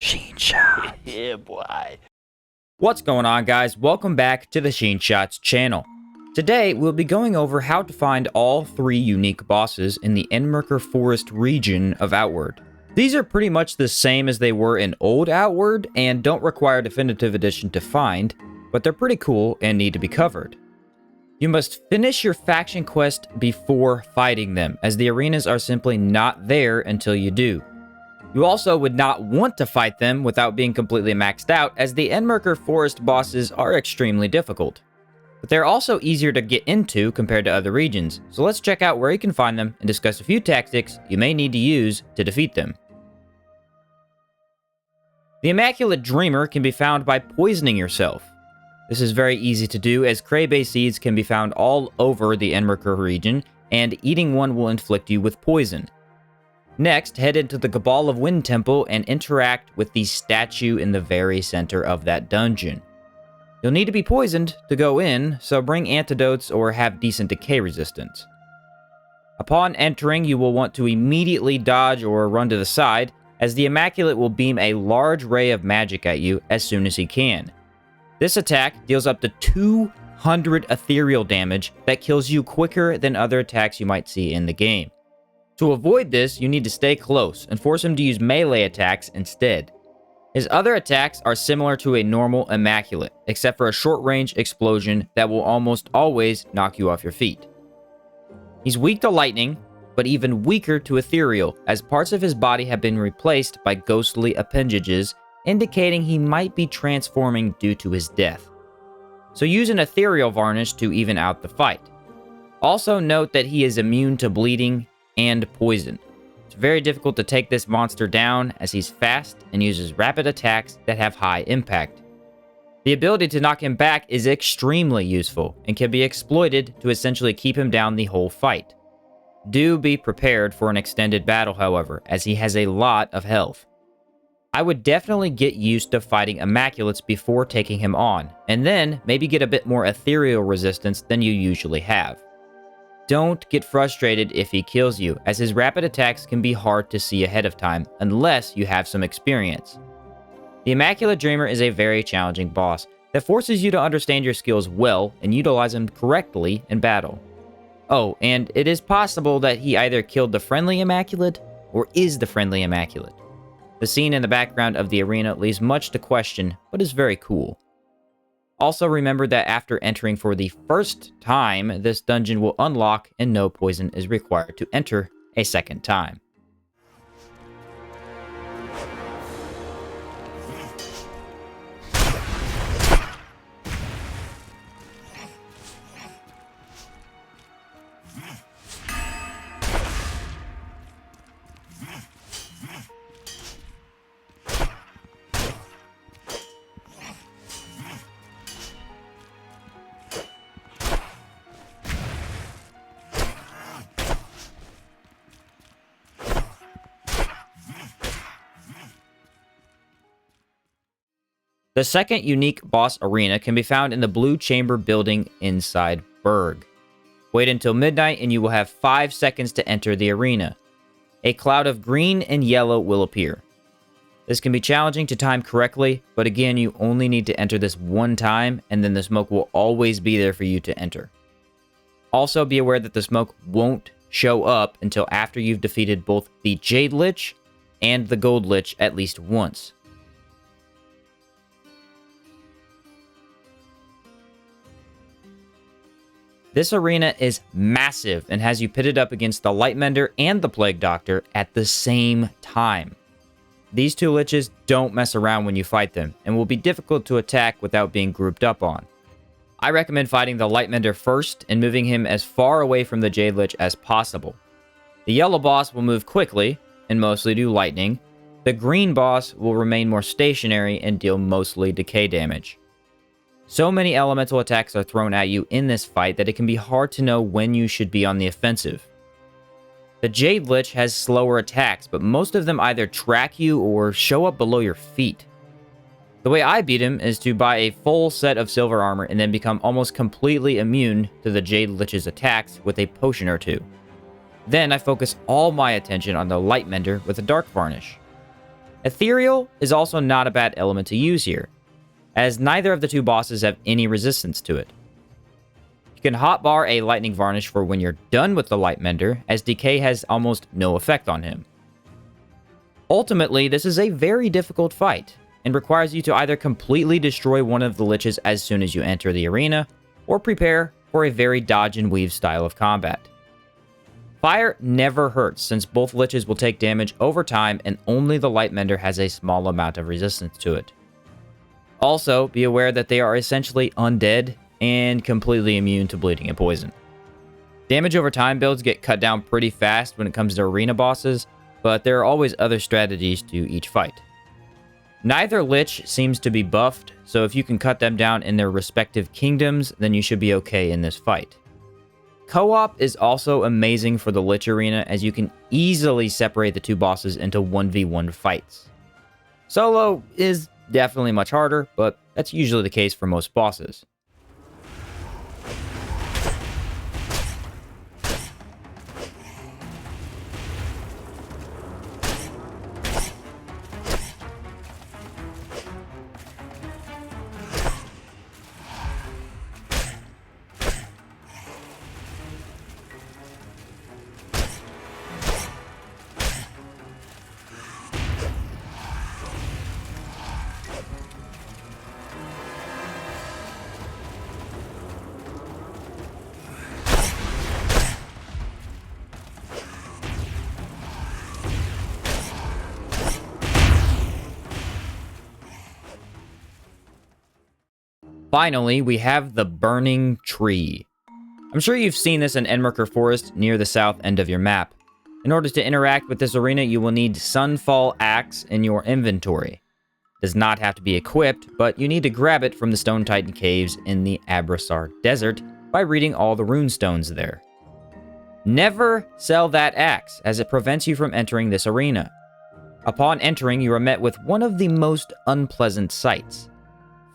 Sheen Shot. Yeah, boy. What's going on, guys? Welcome back to the Sheen Shots channel. Today, we'll be going over how to find all 3 unique bosses in the Enmerkar Forest region of Outward. These are pretty much the same as they were in Old Outward and don't require Definitive Edition to find, but they're pretty cool and need to be covered. You must finish your faction quest before fighting them, as the arenas are simply not there until you do. You also would not want to fight them without being completely maxed out, as the Enmerkar Forest bosses are extremely difficult. But they're also easier to get into compared to other regions, so let's check out where you can find them and discuss a few tactics you may need to use to defeat them. The Immaculate Dreamer can be found by poisoning yourself. This is very easy to do, as Cray seeds can be found all over the Enmerkar region, and eating one will inflict you with poison. Next, head into the Cabal of Wind Temple and interact with the statue in the very center of that dungeon. You'll need to be poisoned to go in, so bring antidotes or have decent decay resistance. Upon entering, you will want to immediately dodge or run to the side, as the Immaculate will beam a large ray of magic at you as soon as he can. This attack deals up to 200 ethereal damage that kills you quicker than other attacks you might see in the game. To avoid this, you need to stay close and force him to use melee attacks instead. His other attacks are similar to a normal Immaculate, except for a short-range explosion that will almost always knock you off your feet. He's weak to lightning, but even weaker to ethereal, as parts of his body have been replaced by ghostly appendages, indicating he might be transforming due to his death. So use an ethereal varnish to even out the fight. Also note that he is immune to bleeding and poison. It's very difficult to take this monster down, as he's fast and uses rapid attacks that have high impact. The ability to knock him back is extremely useful and can be exploited to essentially keep him down the whole fight. Do be prepared for an extended battle, however, as he has a lot of health. I would definitely get used to fighting Immaculates before taking him on, and then maybe get a bit more ethereal resistance than you usually have. Don't get frustrated if he kills you, as his rapid attacks can be hard to see ahead of time unless you have some experience. The Immaculate Dreamer is a very challenging boss that forces you to understand your skills well and utilize them correctly in battle. Oh, and it is possible that he either killed the friendly Immaculate or is the friendly Immaculate. The scene in the background of the arena leaves much to question, but is very cool. Also remember that after entering for the first time, this dungeon will unlock and no poison is required to enter a second time. The second unique boss arena can be found in the Blue Chamber building inside Berg. Wait until midnight and you will have 5 seconds to enter the arena. A cloud of green and yellow will appear. This can be challenging to time correctly, but again, you only need to enter this one time, and then the smoke will always be there for you to enter. Also be aware that the smoke won't show up until after you've defeated both the Jade Lich and the Gold Lich at least once. This arena is massive and has you pitted up against the Light Mender and the Plague Doctor at the same time. These 2 Liches don't mess around when you fight them, and will be difficult to attack without being grouped up on. I recommend fighting the Light Mender first and moving him as far away from the Jade Lich as possible. The yellow boss will move quickly and mostly do lightning. The green boss will remain more stationary and deal mostly decay damage. So many elemental attacks are thrown at you in this fight that it can be hard to know when you should be on the offensive. The Jade Lich has slower attacks, but most of them either track you or show up below your feet. The way I beat him is to buy a full set of silver armor and then become almost completely immune to the Jade Lich's attacks with a potion or 2. Then I focus all my attention on the Light Mender with a Dark Varnish. Ethereal is also not a bad element to use here, as neither of the two bosses have any resistance to it. You can hotbar a Lightning Varnish for when you're done with the Light Mender, as Decay has almost no effect on him. Ultimately, this is a very difficult fight, and requires you to either completely destroy one of the Liches as soon as you enter the arena, or prepare for a very dodge and weave style of combat. Fire never hurts, since both Liches will take damage over time, and only the Light Mender has a small amount of resistance to it. Also, be aware that they are essentially undead and completely immune to bleeding and poison. Damage over time builds get cut down pretty fast when it comes to arena bosses, but there are always other strategies to each fight. Neither Lich seems to be buffed, so if you can cut them down in their respective kingdoms, then you should be okay in this fight. Co-op is also amazing for the Lich arena, as you can easily separate the two bosses into 1v1 fights. Solo is definitely much harder, but that's usually the case for most bosses. Finally, we have the Burning Tree. I'm sure you've seen this in Enmerkar Forest near the south end of your map. In order to interact with this arena, you will need Sunfall Axe in your inventory. It does not have to be equipped, but you need to grab it from the Stone Titan Caves in the Abrasar Desert by reading all the runestones there. Never sell that axe, as it prevents you from entering this arena. Upon entering, you are met with one of the most unpleasant sights.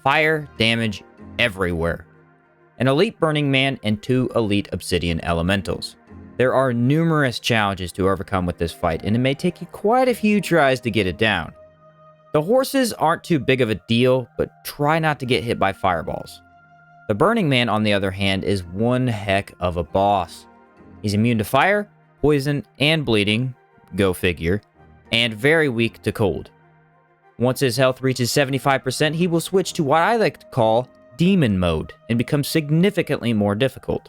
Fire damage everywhere. An elite Burning Man and 2 elite Obsidian Elementals. There are numerous challenges to overcome with this fight, and it may take you quite a few tries to get it down. The horses aren't too big of a deal, but try not to get hit by fireballs. The Burning Man, on the other hand, is one heck of a boss. He's immune to fire, poison, and bleeding, go figure, and very weak to cold. Once his health reaches 75%, he will switch to what I like to call Demon Mode and become significantly more difficult.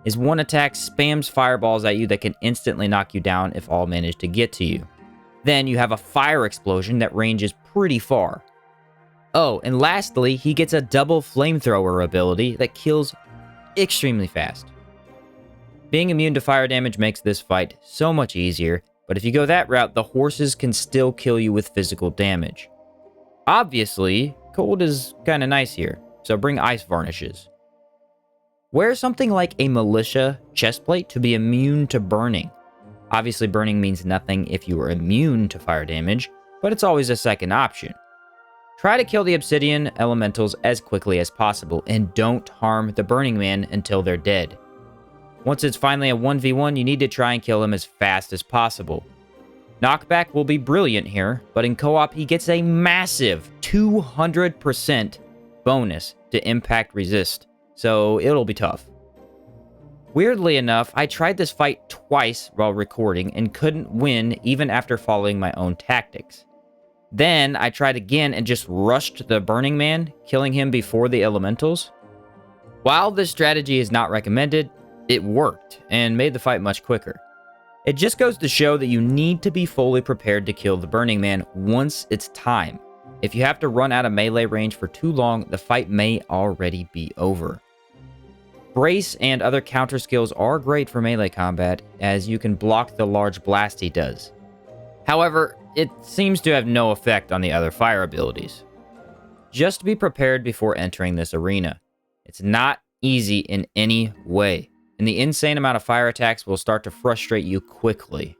His one attack spams fireballs at you that can instantly knock you down if all manage to get to you. Then you have a fire explosion that ranges pretty far. Oh, and lastly, he gets a double flamethrower ability that kills extremely fast. Being immune to fire damage makes this fight so much easier, but if you go that route, the horses can still kill you with physical damage. Obviously, cold is kinda nice here, so bring ice varnishes. Wear something like a militia chestplate to be immune to burning. Obviously, burning means nothing if you are immune to fire damage, but it's always a second option. Try to kill the Obsidian Elementals as quickly as possible, and don't harm the Burning Man until they're dead. Once it's finally a 1v1, you need to try and kill him as fast as possible. Knockback will be brilliant here, but in co-op, he gets a massive 200% bonus to impact resist, so it'll be tough. Weirdly enough, I tried this fight twice while recording and couldn't win even after following my own tactics. Then I tried again and just rushed the Burning Man, killing him before the Elementals. While this strategy is not recommended, it worked and made the fight much quicker. It just goes to show that you need to be fully prepared to kill the Burning Man once it's time. If you have to run out of melee range for too long, the fight may already be over. Brace and other counter skills are great for melee combat, as you can block the large blast he does. However, it seems to have no effect on the other fire abilities. Just be prepared before entering this arena. It's not easy in any way, and the insane amount of fire attacks will start to frustrate you quickly.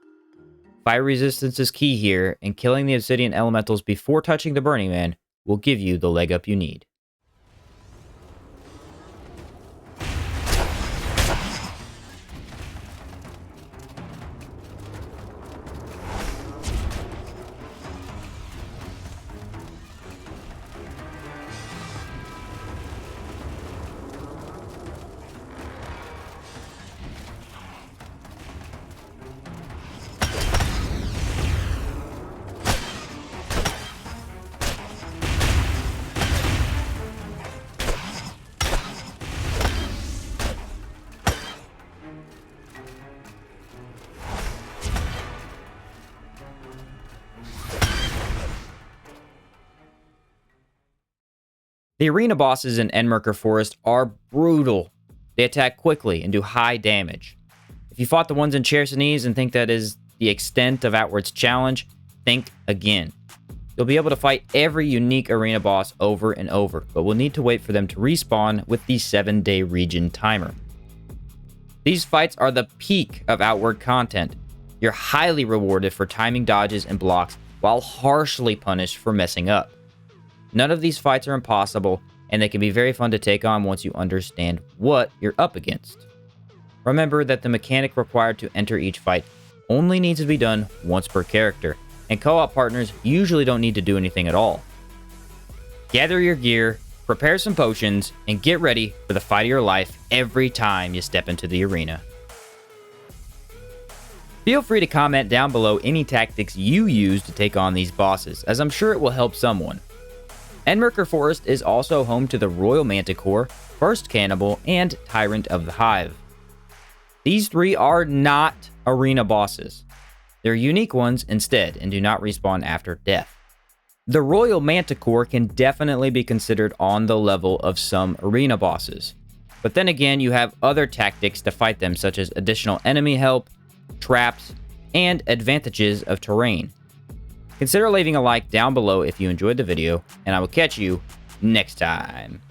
Fire resistance is key here, and killing the Obsidian Elementals before touching the Burning Man will give you the leg up you need. The arena bosses in Enmerkar Forest are brutal. They attack quickly and do high damage. If you fought the ones in Chersonese and think that is the extent of Outward's challenge, think again. You'll be able to fight every unique arena boss over and over, but we'll need to wait for them to respawn with the 7-day region timer. These fights are the peak of Outward content. You're highly rewarded for timing dodges and blocks, while harshly punished for messing up. None of these fights are impossible, and they can be very fun to take on once you understand what you're up against. Remember that the mechanic required to enter each fight only needs to be done once per character, and co-op partners usually don't need to do anything at all. Gather your gear, prepare some potions, and get ready for the fight of your life every time you step into the arena. Feel free to comment down below any tactics you use to take on these bosses, as I'm sure it will help someone. Enmerkar Forest is also home to the Royal Manticore, First Cannibal, and Tyrant of the Hive. These three are not arena bosses. They're unique ones instead and do not respawn after death. The Royal Manticore can definitely be considered on the level of some arena bosses. But then again, you have other tactics to fight them, such as additional enemy help, traps, and advantages of terrain. Consider leaving a like down below if you enjoyed the video, and I will catch you next time.